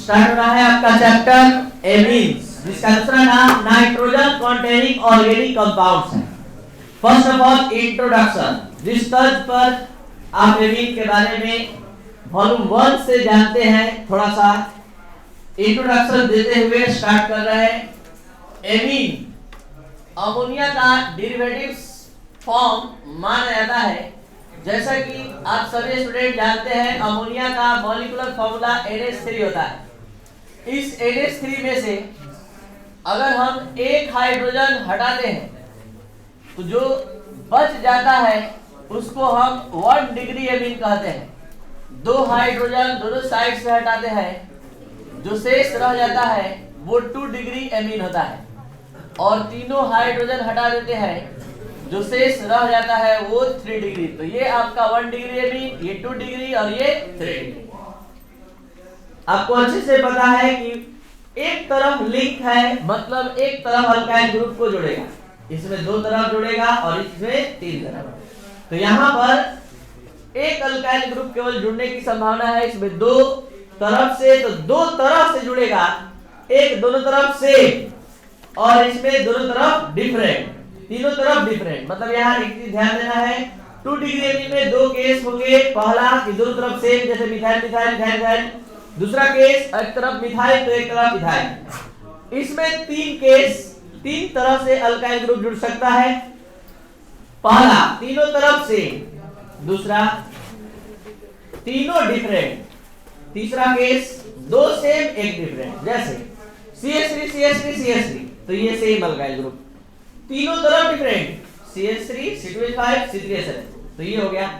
Start हो रहा है आपका चैप्टर एमीन्स, जिसका दूसरा नाम नाइट्रोजन कॉन्टेनिंग ऑर्गेनिक कंपाउंड्स है। फर्स्ट ऑफ ऑल इंट्रोडक्शन, जिस तर्ज पर आप एमीन के बारे में वॉल्यूम 1 से जानते हैं, थोड़ा सा इंट्रोडक्शन देते हुए स्टार्ट कर रहे हैं। एमीन अमोनिया का डेरिवेटिव फॉर्म माना जाता है। जैसा कि आप सभी स्टूडेंट जानते हैं, अमोनिया का मॉलिक्यूलर फॉर्मूला NH3 होता है। इस NH3 में से अगर हम एक हाइड्रोजन हटाते हैं तो जो बच जाता है उसको हम 1 डिग्री एमीन कहते हैं। 2 हाइड्रोजन दोनों साइड से हटाते हैं, जो शेष रह जाता है वो 2 डिग्री एमीन होता है। और तीनों हाइड्रोजन हटा देते हैं, जो शेष रह जाता है वो 3 डिग्री। तो ये आपका 1 डिग्री एमीन, ये 2 डिग्री और ये 3 डिग्री। आपको अच्छे से पता है कि एक तरफ लिंक है, मतलब एक तरफ अल्काइल ग्रुप को जोड़ेगा, इसमें 2 तरफ जुड़ेगा और इसमें 3 तरफ। तो यहाँ पर एक अल्काइल ग्रुप केवल जुड़ने की संभावना है, इसमें 2 तरफ से, तो 2 तरफ से जुड़ेगा, एक दोनों तरफ से और इसमें दोनों तरफ डिफरेंट, तीनों तरफ डिफरेंट। मतलब यहाँ एक चीज ध्यान देना है, 2 डिग्री एमीन में 2 केस होंगे। पहला कि दोनों तरफ सेम, जैसे मिथाइल मिथाइल मिथाइल मिथाइल। दूसरा केस एक तरफ मिथाइल तो एक तरफ इथाइल। इसमें 3 केस, 3 तरह से अल्काइल ग्रुप जुड़ सकता है। पहला तीनों तरफ से, दूसरा तीनों डिफरेंट, तीसरा केस 2 सेम एक डिफरेंट। जैसे CH3 CH3 CH3, तो ये सेम अल्काइल ग्रुप, तीनों तरफ डिफरेंट, CH3 C2H5 C3H7, तो ये हो गया।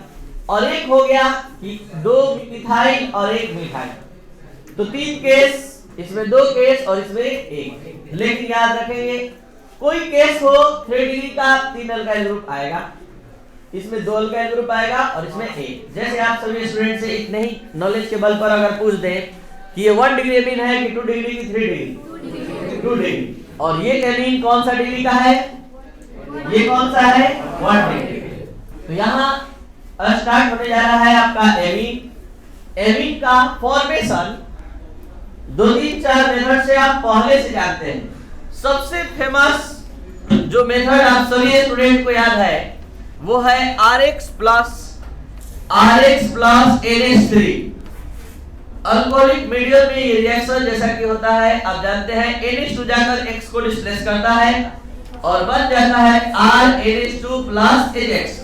और एक हो गया कि 2 मिथाइल और 1 मिथाइल, तो 3 केस, इसमें 2 केस और इसमें 1। लेकिन याद रखेंगे, कोई केस हो 3 डिग्री का 3 अल्काइल ग्रुप आएगा, इसमें 2 अल्काइल ग्रुप आएगा और इसमें 1। जैसे आप सभी स्टूडेंट से इतने ही नॉलेज के बल पर अगर पूछ दें कि ये 1 डिग्री एमीन है कि 2 डिग्री की 3 डिग्री, 2 डिग्री। और ये एमीन कौन सा डिग्री का है, ये कौन सा है, 1 डिग्री। तो यहाँ स्टार्ट होने जा रहा है आपका एमीन। एमीन का फॉर्मेशन 2-3-4 मेथड से आप पहले से जानते हैं। सबसे फेमस जो मेथड आप सभी स्टूडेंट को याद है वो है RX plus NH3। Alcoholic medium में ये रिएक्शन जैसा कि होता है, आप जानते हैं NH2 जाकर X को डिस्प्लेस करता है और बन जाता है RNH2 प्लस HX।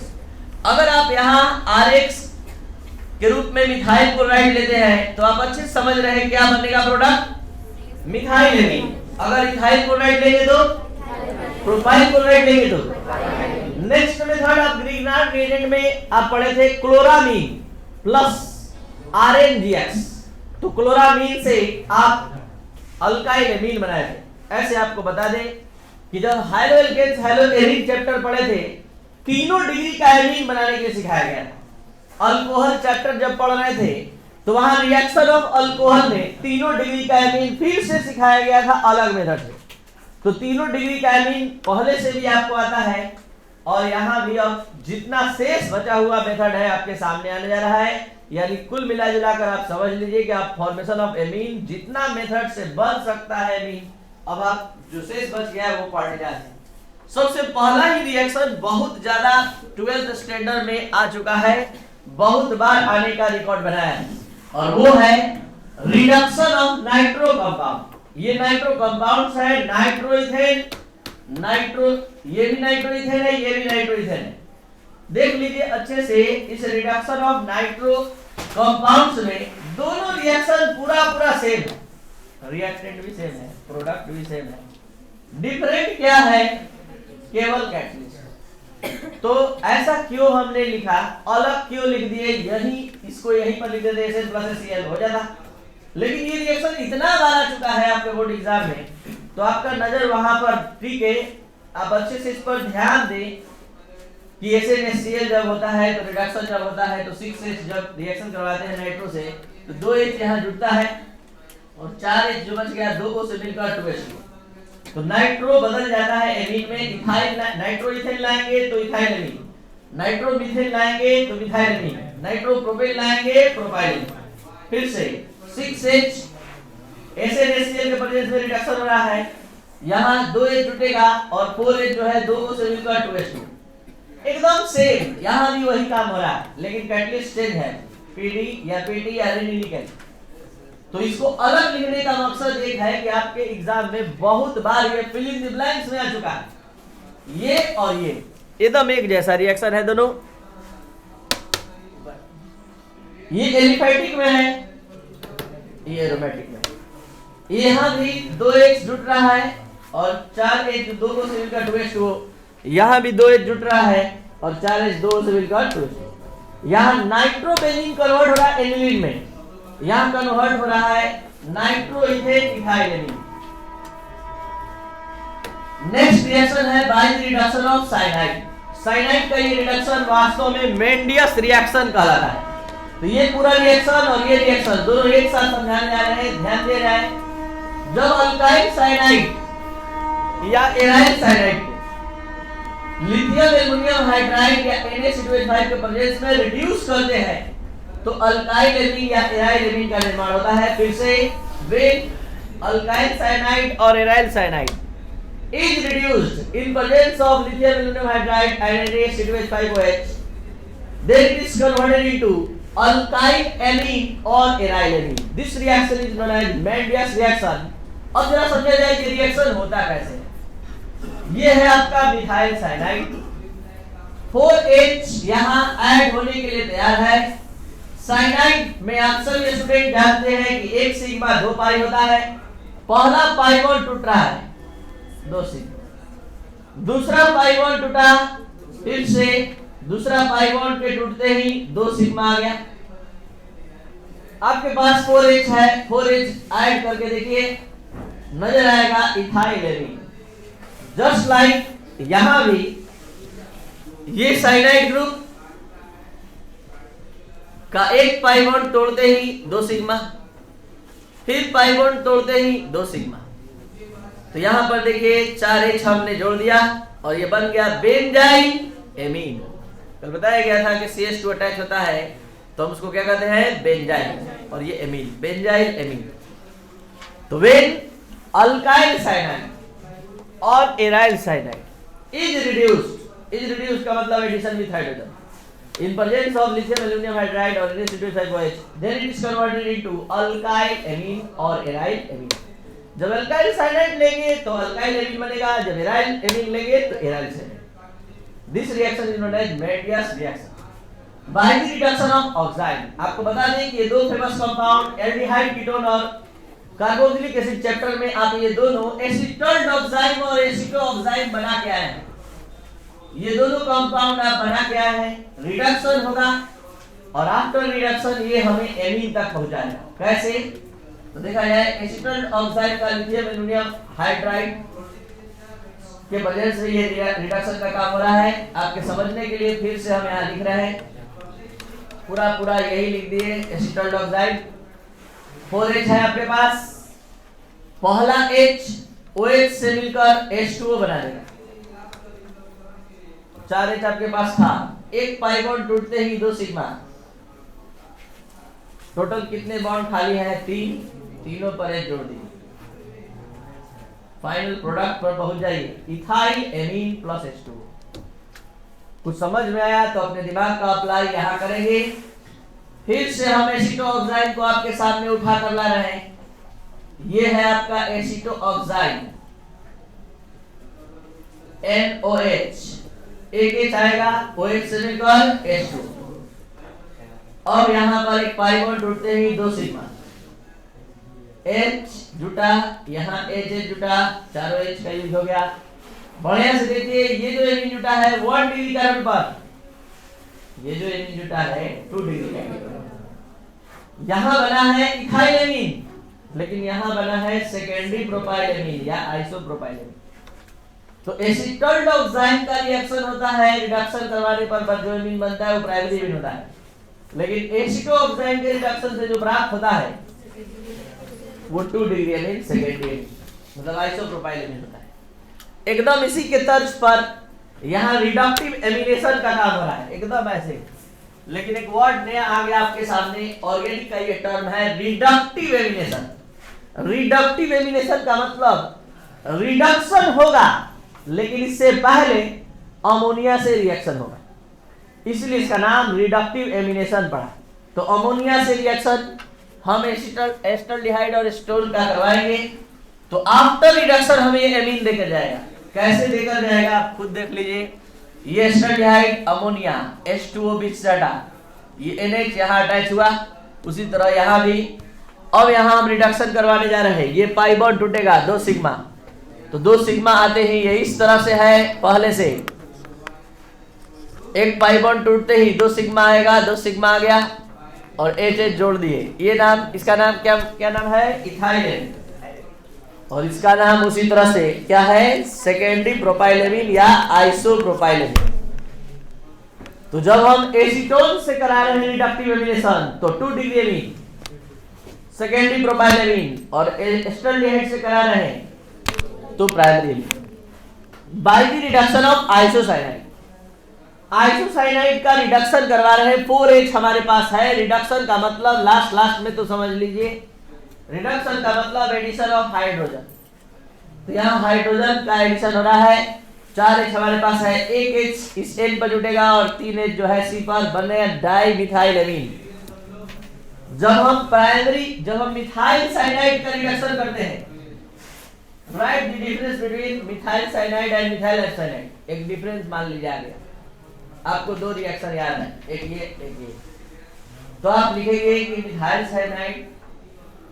अगर आप यहाँ RX के रूप में मिथाइल क्लोराइड लेते हैं तो आप अच्छे से समझ रहे हैं क्या बनेगा प्रोडक्ट, मिथाइल एमीन। अगर इथाइल क्लोराइड लेंगे तो प्रोपाइल क्लोराइड लेंगे तो। नेक्स्ट मेथड आप ग्रिग्नार्ड रिएजेंट में आप पढ़े थे क्लोरामीन प्लस RNGX, तो क्लोरामीन से आप अल्काइल एमीन बनाए थे। ऐसे आपको बता दें कि जब हाइड्रो एल्केन्स हाइड्रोएरिक चैप्टर पढ़े थे, तीनों डिग्री का एमीन बनाने के लिए सिखाया गया था। अल्कोहल चैप्टर जब पढ़ रहे थे तो वहां रिएक्शन ऑफ अल्कोहल में तीनों डिग्री का एमीन फिर से सिखाया गया था अलग मेथड से। तो तीनों डिग्री का एमीन पहले से भी आपको आता है और यहाँ भी अब जितना शेष बचा हुआ मेथड है आपके सामने आने जा रहा है। यानी कुल मिला जुलाकर आप समझ लीजिए कि आप फॉर्मेशन ऑफ एमीन जितना मेथड से बन सकता है एमीन, अब आप जो शेष बच गया है वो पढ़ने जा रहे हैं। सबसे पहला ही रिएक्शन बहुत ज्यादा 12th स्टैंडर्ड में आ चुका है, बहुत बार आने का रिकॉर्ड बनाया है, और वो है रिडक्शन ऑफ नाइट्रो कंपाउंड। ये नाइट्रो कंपाउंड्स है, नाइट्रोइथेन, ये भी नाइट्रोइथेन है, ये भी नाइट्रोइथेन है। देख लीजिए अच्छे से, इस रिडक्शन ऑफ नाइट्रो कंपाउंड्स में दोनों रिएक्शन पूरा सेम है, रिएक्टेंट भी सेम है, प्रोडक्ट भी सेम है। डिफरेंट क्या है, केवल कैटलिस्ट। तो ऐसा क्यों हमने लिखा, अलग क्यों लिख दिए, इसको यहीं पर लिख देते SN+HCl हो जाता। लेकिन ये रिएक्शन इतना बार आ चुका है आपके बोर्ड एग्जाम में, तो आपका नजर वहां पर, ठीक है, आप अच्छे से इस पर ध्यान दें कि SNHCl जब होता है तो रिडक्शन जब होता है तो 6H जब रिएक्शन करवाते हैं नाइट्रो से तो 2H यहाँ जुड़ता है और 4H जो बच गया 2 से मिलकर 2H, तो नाइट्रो बदल जाता है एमीन में। इथाइल नाइट्रोइथेन लाएंगे तो इथाइल एमीन, नाइट्रोमीथेन लाएंगे तो मिथाइल एमीन, नाइट्रोप्रोपेन लाएंगे प्रोपाइल। फिर से 6H SnHCl के प्रेजेंस में रिडक्शन हो रहा है, यहाँ 2H जुटेगा और 4H जो है 2 से मिलकर 2H2, एकदम सेम यहाँ भी वही काम हो रहा है, लेकिन कैटलिस्ट चेंज है, PD या PT या निकल। तो इसको अलग लिखने का मकसद एक है कि आपके एग्जाम में बहुत बार ये फिल इन द ब्लैंक्स में आ चुका है, ये और ये एकदम एक जैसा रिएक्शन है दोनों। ये एलिफैटिक में है, ये एरोमेटिक में, यहाँ भी 2H जुट रहा है और 4H 2 से मिलकर 2H2, यहाँ भी 2H जुट रहा है और 4H 2 से मिलकर 2H2। यहाँ नाइट्रोबेंजीन कन्वर्ट हो रहा है एनिलीन में, यहाँ कन्वर्ट हो रहा है नाइट्रोइथेन इथाइलेनीन। नेक्स्ट रिएक्शन है bye the reduction of cyanide. Cyanide का ये रिडक्शन वास्तव में मेंडियस रिएक्शन कहलाता है। तो ये पूरा रिएक्शन और ये रिएक्शन दोनों एक साथ समझाने जा रहे हैं, ध्यान दे रहे हैं। जब अल्काइल साइनाइड या एराइल साइनाइड को लिथियम एल्युमिनियम हाइड्राइड या Na2H5 के प्रेजेंस में रिड्यूस करते हैं तो अल्काइल एमीन या एराइल एमीन का निर्माण होता है। फिर से व्हेन अल्काइल साइनाइड और aryl cyanide is reduced in presence of lithium aluminum hydride and Na2H5OH, then it is converted into alkyl amine or aryl amine. This reaction is known as Mendius reaction. अब जरा समझा जाए कि reaction होता कैसे। ये है आपका मिथाइल साइनाइड, 4H यहाँ ऐड होने के लिए तैयार है। साइनाइड में आप सभी स्टूडेंट जानते हैं कि 1 सिग्मा 2 पाई होता है। पहला पाई बॉन्ड टूट रहा है 2 सिग्मा, दूसरा पाई बॉन्ड टूटा, फिर से दूसरा पाई बॉन्ड के टूटते ही 2 सिग्मा आ गया। आपके पास 4H है, 4H ऐड करके देखिए नजर आएगा इथाइल एमीन। जस्ट लाइक यहां भी ये साइनाइड ग्रुप का एक पाई बॉन्ड तोड़ते ही 2 सिग्मा, फिर पाई बॉन्ड तोड़ते ही 2 सिग्मा। तो यहां पर देखिए 4H हमने जोड़ दिया और ये बन गया बेंजाइल एमीन। कल बताया गया था कि CH2 अटैच होता है तो हम उसको क्या कहते हैं, बेंजाइल, और ये एमीन, बेंजाइल एमीन। तो व्हेन अल्काइल साइनाइड और एराइल साइनाइड इज रिड्यूस्ड का मतलब addition with hydrogen in presence of lithium aluminium hydride और Na2H5OH, then it is converted into alkyl amine और एराइल एमीन। जब अल्काइल साइनाइड लेंगे तो alkyl amine बनेगा, जब एराइल एमीन लेंगे तो aryl cyanide. This reaction is known as Mendius reaction by the reduction of oxide. आपको बता दें कि ये दो फेमस कंपाउंड एल्डिहाइड कीटोन और कार्बोक्सिलिक एसिड चैप्टर में आप ये दोनों एसीटल ऑक्साइड और एसीटो ऑक्साइड बना के आए हैं। ये दोनों कंपाउंड आप बना के आए हैं, रिडक्शन होगा और आफ्टर रिडक्शन ये हमें एमीन तक पहुंचाएगा। कैसे? तो देखा जाए एसीटल ऑक्साइड का लिथियम एल्युमिनियम हाइड्राइड के वजह से ये रिडक्शन का काम हो रहा है। आपके समझने के लिए फिर से हम यहाँ लिख रहे हैं, पूरा यही लिख दिए। एसीटल ऑक्साइड 4H है आपके पास, पहला H OH से मिलकर H2O बना देगा। 4H आपके पास था, एक पाई बॉन्ड टूटते ही 2 सिग्मा। टोटल कितने बॉन्ड खाली हैं? 3, तीनों पर H जोड़ दी। फाइनल प्रोडक्ट पर पहुंच जाइए, इथाइल एमीन प्लस H2O। कुछ समझ में आया तो अपने दिमाग का अप्लाई यहां करेंगे। फिर से हम एसीटो ऑक्साइड को आपके सामने उठा कर ला रहे हैं। ये है आपका एसीटो ऑक्साइड NOH, एक H आएगा, OH से मिलकर H2। अब यहां पर एक पाई बॉन्ड टूटते ही 2 सिग्मा, H जुटा, यहाँ H जुटा, चारों H का यूज हो गया। बढ़िया से देखिए, ये जो एमीन जुटा है 1 डिग्री कार्बन पर, ये जो एमीन जुटा है 2 डिग्री कार्बन। यहाँ बना है इथाइल एमीन, लेकिन यहाँ बना है सेकेंडरी प्रोपाइल एमीन या आइसोप्रोपाइल एमीन। तो एसीटल ऑक्साइड का रिएक्शन होता है, रिडक्शन करवाने पर जो एमीन बनता है वो प्राइमरी एमीन होता है, लेकिन एसीटो ऑक्साइड के रिडक्शन से जो प्राप्त होता है वो 2 डिग्री एमीन, सेकेंडरी एमीन, मतलब आइसोप्रोपाइल एमीन होता है। एकदम इसी के तर्ज पर यहाँ रिडक्टिव एमिनेशन का काम हो रहा है, एकदम ऐसे। लेकिन एक वर्ड नया आ गया आपके सामने, ऑर्गेनिक का ये टर्म है रिडक्टिव एमिनेशन। रिडक्टिव एमिनेशन का मतलब रिडक्शन होगा, लेकिन इससे पहले अमोनिया से रिएक्शन होगा, इसलिए इसका नाम रिडक्टिव एमिनेशन पड़ा। तो अमोनिया से रिएक्शन हम एस्टल्डिहाइड और एस्टोन का करवाएंगे, तो आफ्टर रिडक्शन हमें ये एमीन देकर जाएगा। कैसे देकर जाएगा आप खुद देख लीजिए। ये एस्टल्डिहाइड अमोनिया H2O बीच से हटा, ये NH यहाँ अटैच हुआ, उसी तरह यहाँ भी। अब यहाँ हम रिडक्शन करवाने जा रहे हैं, ये पाई बॉन्ड टूटेगा 2 सिग्मा, तो 2 सिग्मा आते ही ये इस तरह से है, पहले से एक पाई बॉन्ड टूटते ही 2 सिग्मा आएगा, 2 सिग्मा आ गया और H जोड़ दिए। ये नाम, इसका नाम क्या नाम है? इथाइलेन। और इसका नाम उसी तरह से क्या है? सेकेंडरी प्रोपाइलेमिन या आइसोप्रोपाइलेमिन। तो जब हम एसीटोन से करा रहे हैं रिडक्टिव एमिनेशन तो 2 डिग्री एमीन, सेकेंडरी प्रोपाइलेमिन, और एस्टल्डिहाइड से करा रहे हैं तो primary amine. Bye the reduction of isocyanide, isocyanide का रिडक्शन करवा रहे हैं। 4H हमारे पास है। रिडक्शन का मतलब लास्ट में तो समझ लीजिए, रिडक्शन का मतलब एडिशन ऑफ हाइड्रोजन। तो यहाँ हाइड्रोजन का एडिशन हो रहा है। 4H हमारे पास है, 1H इस N पर जुटेगा और 3H जो है C पर, बने डाई मिथाइल एमीन। जब हम मिथाइल साइनाइड का रिडक्शन करते हैं, right the difference between methyl cyanide and methyl cyanide. एक डिफरेंस मान लीजिए आ गया, आपको 2 रिएक्शन याद है, एक ये। तो आप लिखेंगे कि मिथाइल साइनाइड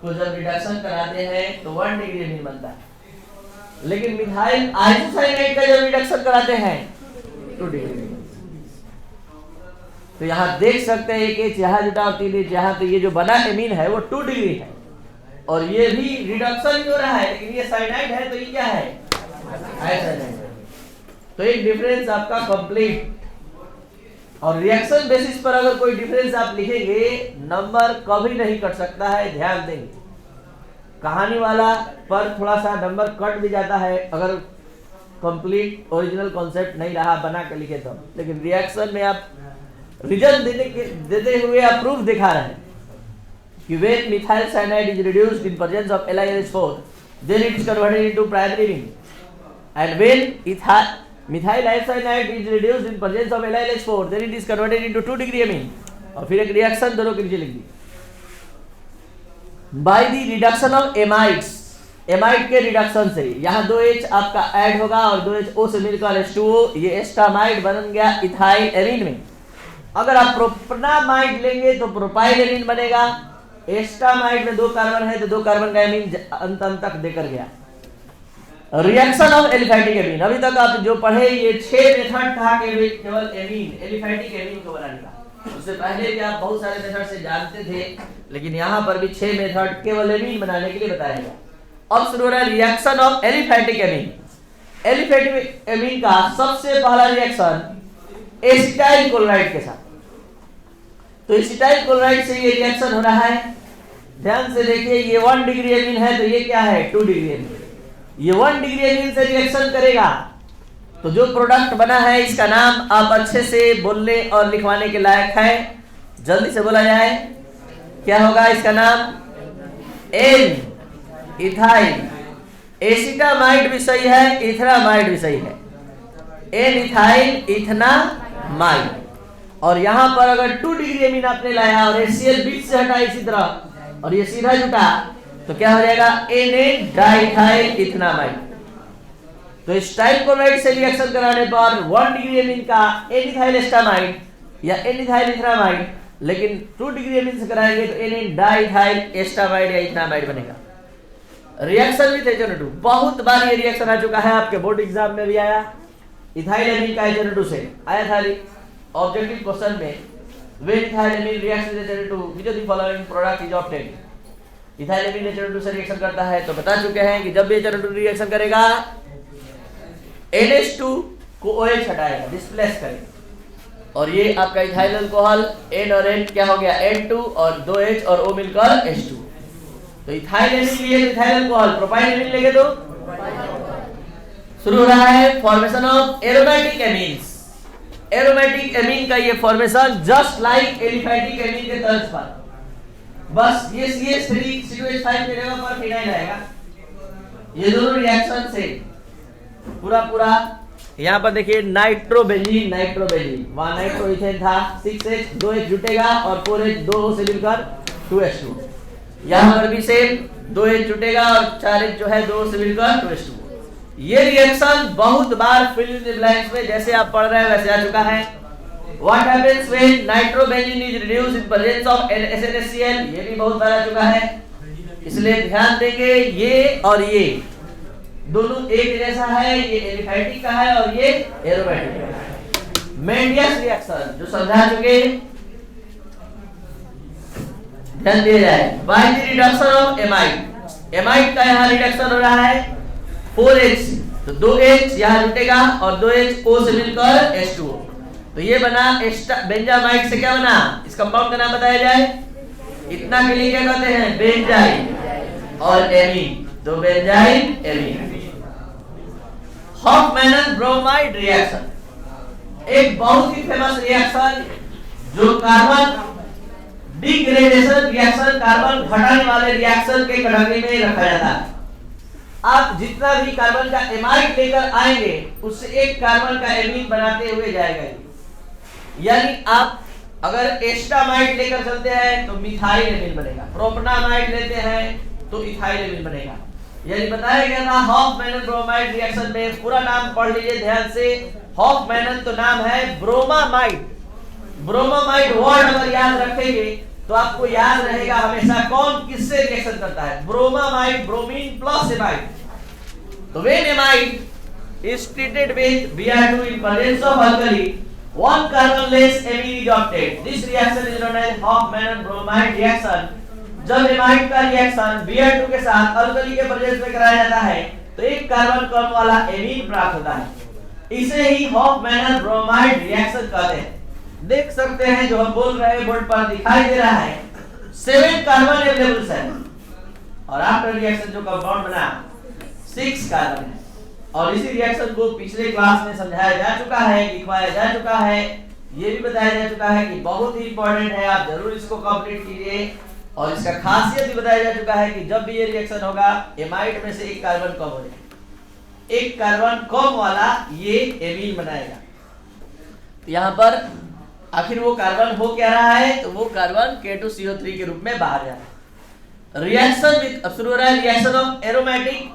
को जब रिडक्शन कराते हैं तो 1 डिग्री एमीन बनता है, लेकिन मिथाइल आइसोसाइनाइड का जब रिडक्शन कराते हैं 2 डिग्री। तो यहाँ देख सकते हैं एक H यहाँ जुटा और 3H यहाँ, तो ये जो बना एमीन है वो 2 डिग्री है, और ये भी रिडक्शन ही हो रहा है, लेकिन ये साइनाइड है तो ये क्या है? आइसोसाइनाइड। तो एक डिफरेंस आपका कंप्लीट। और रिएक्शन बेसिस पर अगर कोई डिफरेंस आप लिखेंगे, नंबर कभी नहीं कट सकता है, ध्यान देंगे। कहानी वाला पर थोड़ा सा नंबर कट भी जाता है अगर कंप्लीट ओरिजिनल कॉन्सेप्ट नहीं रहा बना के लिखे तो, लेकिन रिएक्शन में आप रीजन देते हुए आप प्रूफ दिखा रहे हैं कि when methyl cyanide is reduced in presence of LiNH4, then it is converted into primary ring, and when methyl cyanide is reduced in presence of LiNH4, then it is converted into 2 degree amine। और फिर एक reaction दोनों के नीचे लिख दी। By the reduction of amides, amide के reduction से यहाँ 2H आपका ऐड होगा और 2HO से मिलकर H2O, ये एस्टामाइड बन गया इथाइल एमीन में। अगर आप प्रोपनामाइड लेंगे तो प्रोपाइल एमीन बनेगा। एस्टामाइड में 2 कार्बन है तो 2 कार्बन का एमीन अंत तक देकर गया। रिएक्शन ऑफ एलिफैटिक एमीन, अभी तक आप जो पढ़े ये 6 मेथड था केवल एमीन, एलिफैटिक एमीन को बनाने का। उससे पहले भी आप बहुत सारे मेथड से जानते थे, लेकिन यहाँ पर भी 6 मेथड केवल एमीन बनाने के लिए बताया गया। अब शुरू हो रहा है reaction of aliphatic amine. Aliphatic amine का सबसे पहला रिएक्शन एसिटाइल क्लोराइड के साथ। तो एसिटाइल क्लोराइड से ये रिएक्शन हो रहा है। ध्यान से देखिए, ये 1 डिग्री एमीन है तो ये क्या है? 2 डिग्री एमीन। ये 1 डिग्री एमीन से रिएक्शन करेगा तो जो प्रोडक्ट बना है इसका नाम आप अच्छे से बोलने और लिखवाने के लायक है, जल्दी से बोला जाए। क्या होगा इसका नाम? N ethyl. एसिटामाइड भी सही है, इथेनामाइड भी सही है। N ethyl ethanamide. और यहाँ पर अगर 2 डिग्री एमीन आपने लाया और HCl बीच से हटा इसी तरह और ये सीधा जुटा तो क्या हो जाएगा? Na diethyl ethanamide. तो एसिटाइल क्लोराइड से रिएक्शन कराने पर 1 डिग्री एमीन का एन इथाइल एस्टामाइड या एन इथाइल इथेनामाइड, लेकिन 2 डिग्री एमीन से कराएंगे तो Na डाइथाइल एस्टामाइड या इथेनामाइड बनेगा। रिएक्शन विद HNO2, बहुत बार ये रिएक्शन आ चुका है, आपके बोर्ड एग्जाम में भी आया। इथाइल एमीन का HNO2 से आया था ऑब्जेक्टिव क्वेश्चन में, when ethyl amine reacts with HNO2 which of the following product is obtained? Ethyl amine HNO2 से रिएक्शन करता है तो बता चुके हैं कि जब भी HNO2 रिएक्शन करेगा NH2 को OH हटाएगा, डिस्प्लेस करेगा, और ये आपका इथाइल अल्कोहल N और N क्या हो गया? N2 और 2H और O मिलकर H2। तो इथाइल एमीन लिए तो इथाइल अल्कोहल, प्रोपाइल एमीन लेंगे तो शुरू हो रहा है formation of aromatic amines. Aromatic amine का ये formation just like aliphatic amine के तर्ज पर। बस ये CH3 COH5 की जगह पर फिनाइल आएगा। ये दोनों रिएक्शन से पूरा यहाँ पर देखिए नाइट्रोबेंजीन वहाँ नाइट्रोइथेन था, 6H 2H जुटेगा और 4H 2 से मिलकर 2H2। यहाँ पर भी सेम 2H जुटेगा और 4H जो है 2 से मिलकर 2H2। ये रिएक्शन बहुत बार फिल इन द ब्लैंक्स में जैसे आप पढ़ रहे हैं वैसे आ चुका है। What happens when nitrobenzene is reduced in presence of SNHCl? ये भी बहुत बार आ चुका है, इसलिए ध्यान देंगे ये और ये दोनों एक जैसा है, ये एलिफैटिक का है और ये एरोमेटिक का है। मेंडियस रिएक्शन जो समझा चुके, ध्यान दिया जाए। Bye the reduction of amide का यहाँ रिडक्शन हो रहा है 4H, तो 2H यहाँ जुटेगा और 2H O से मिलकर H2O, तो ये बना बेंजामाइड से क्या बना, इस कंपाउंड का नाम बताया जाए। इतना के लिए क्या कहते हैं, बेंजाइन और एमीन, तो बेंजाइन एमीन। हॉफमैनन ब्रोमाइड रिएक्शन एक बहुत ही फेमस रिएक्शन जो कार्बन डिग्रेडेशन रिएक्शन, कार्बन घटाने वाले रिएक्शन के कैटेगरी में रखा जाता है। आप जितना भी कार्बन का एमाइड लेकर आएंगे उससे एक कार्बन का एमीन बनाते हुए जाएगा। यानी आप अगर एस्टामाइड लेकर चलते हैं तो मिथाइल एमीन बनेगा, प्रोपनामाइड लेते हैं तो इथाइल एमीन बनेगा। यानी बताया गया था हॉफमैनन ब्रोमाइड रिएक्शन में, पूरा नाम पढ़ लीजिए ध्यान से। हॉफमैनन तो नाम है ब्रोमामाइड, ब्रोमामाइड वर्ड अगर याद रखेंगे तो आपको याद रहेगा हमेशा कौन किससे रिएक्शन करता है, ब्रोमामाइड ब्रोमीन प्लस एमाइड। तो when amide is treated with Br2 in presence of alkali, one carbon less amine is obtained. This reaction is known as Hofmann bromide reaction. जब एमाइड का रिएक्शन Br2 के साथ alkali के presence में कराया जाता है तो एक कार्बन कम वाला एमीन प्राप्त होता है। इसे ही हॉफमैनन ब्रोमाइड रिएक्शन कहते हैं। देख सकते हैं जो हम बोल रहे हैं बोर्ड पर दिखाई दे रहा है, 7 कार्बन अवेलेबल है और आफ्टर रिएक्शन जो कंपाउंड बना 6 कार्बन है। और इसी रिएक्शन को पिछले क्लास में समझाया जा चुका है, लिखवाया जा चुका है, ये भी बताया जा चुका है कि बहुत ही इंपॉर्टेंट है, आप जरूर इसको कंप्लीट कीजिए। और इसका खासियत भी बताया जा चुका है कि जब भी ये रिएक्शन होगा एमाइड में से एक कार्बन कम हो जाएगा, एक कार्बन कम वाला ये एमीन बनाएगा। तो यहाँ पर आखिर वो कार्बन हो क्या रहा है, तो वो कार्बन K2CO3 के रूप में बाहर जा रहा है। रिएक्शन विद, अब शुरू हो रहा है रिएक्शन ऑफ एरोमेटिक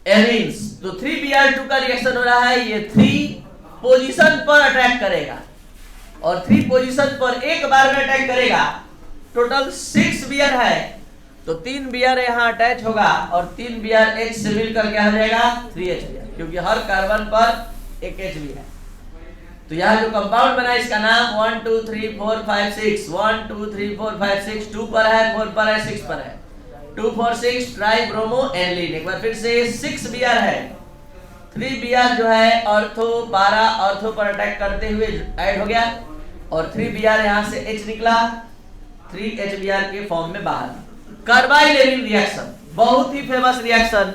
एमीन्स। तो 3Br2 का रिएक्शन हो रहा है, ये 3 पोजीशन पर अटैक करेगा और 3 पोजीशन पर एक बार में अटैक करेगा। टोटल 6 Br है तो 3 Br यहाँ अटैच होगा और 3 BrH से मिलकर क्या हो जाएगा 3H, क्योंकि हर कार्बन पर एक H भी है। तो यहाँ जो कंपाउंड बना इसका नाम 1 2 3 4 5 6, 1 2 3 4 5 6, 2 पर है, 4 पर है, 6 पर है, 2 4 6 ट्राई ब्रोमो एनिलीन। एक बार फिर से 6 Br है, 3 Br जो है ऑर्थो पारा ऑर्थो पर अटैक करते हुए ऐड हो गया और 3 Br यहाँ से H निकला, 3HBr के फॉर्म में बाहर। कार्बाइल एमीन रिएक्शन बहुत ही फेमस रिएक्शन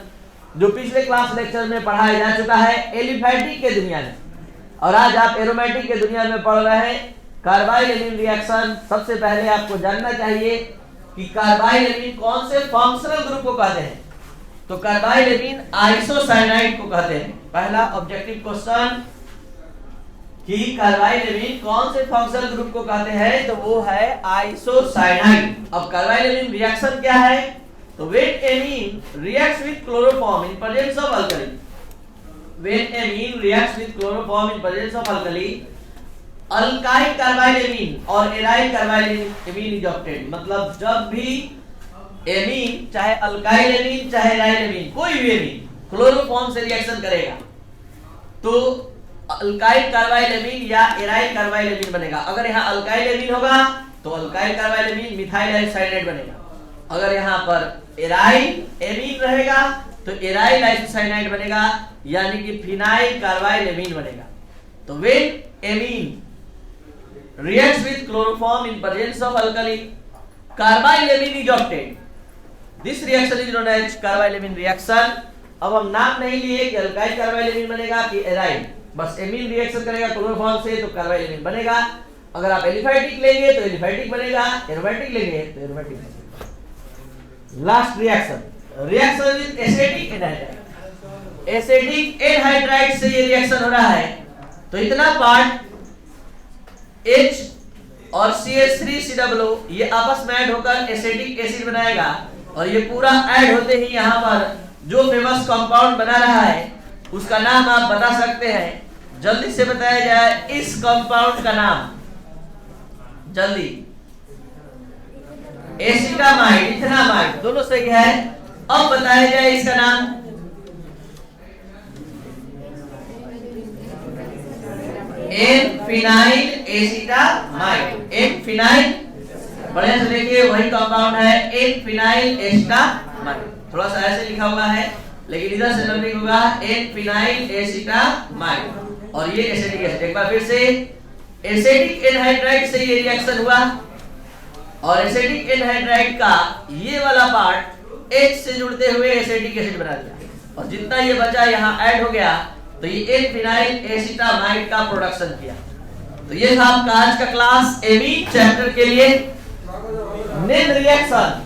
जो पिछले क्लास लेक्चर में पढ़ाया जा चुका है एलिफैटिक के दुनिया में, और आज आप एरोमेटिक के दुनिया में पढ़ रहे हैं कार्बाइल एमीन रिएक्शन। सबसे पहले आपको जानना चाहिए कि कार्बाइल एमीन कौन से फंक्शनल ग्रुप को कहते हैं। तो कार्बाइल एमीन आइसोसाइनाइड को कहते हैं। पहला ऑब्जेक्टिव क्वेश्चन कि कार्बाइल एमीन कौन से फंक्शनल ग्रुप को कहते हैं, तो वो है आइसोसाइनाइड। अब कार्बाइल एमीन रिएक्शन क्या है, तो when amine reacts with chloroform in presence of alkali, when amine reacts with chloroform in presence of alkali, alkyl carbyl amine और aryl carbyl amine is obtained. मतलब जब भी एमीन, चाहे alkyl amine चाहे aryl amine, कोई भी amine chloroform से reaction करेगा तो अल्काइल कार्बाइल एमीन या एराइल कार्बाइल एमीन बनेगा। अगर यहाँ अल्काइल एमीन होगा तो alkyl carbyl amine methyl isocyanate बनेगा। अगर यहाँ पर एराइल एमीन रहेगा तो एराइल आइसोसाइनाइड बनेगा, यानी कि फिनाइल कार्बाइल एमीन बनेगा। तो when amine reacts with chloroform in presence of alkali, carbyl amine is obtained. This reaction is known as carbyl amine reaction. अब हम नाम नहीं लिए कि अल्काइल कार्बाइल एमीन बनेगा कि एराइल, बस एमीन रिएक्शन करेगा क्लोरोफॉर्म से तो कार्बाइल एमीन बनेगा। अगर आप एलिफैटिक लेंगे तो एलिफैटिक बनेगा, एरोमेटिक लेंगे तो एरोमेटिक बनेगा। Last reaction with acetic anhydride. Acetic anhydride से ये रिएक्शन हो रहा है तो इतना पार्ट H और CH3COO ये आपस में ऐड होकर एसिटिक एसिड बनाएगा और ये पूरा ऐड होते ही यहाँ पर जो फेमस कंपाउंड बना रहा है उसका नाम आप बता सकते हैं। जल्दी से बताया जाए इस कंपाउंड का नाम, जल्दी। एसिटामाइड, इथेनामाइड, दोनों सही है। अब बताया जाए इसका नाम। N-phenyl acetamide. एन-फिनाइल, बढ़िया से देखिए वही कंपाउंड है, एन-फिनाइल एसिटामाइड। थोड़ा सा ऐसे लिखा हुआ है लेकिन इधर से नंबरिंग होगा एन-फिनाइल एसिटामाइड और ये एसिटिक एसिड। एक बार फिर से, एसिटिक एनहाइड्राइड से ये रिएक्शन हुआ और एसिटिक एनहाइड्राइड का ये वाला पार्ट H से जुड़ते हुए एसिटिक एसिड बना दिया और जितना ये बचा यहाँ ऐड हो गया तो ये एन-फिनाइल एसिटामाइड का प्रोडक्शन किया। तो ये था आपका आज का क्लास एमीन चैप्टर के लिए। निम्न रिएक्शन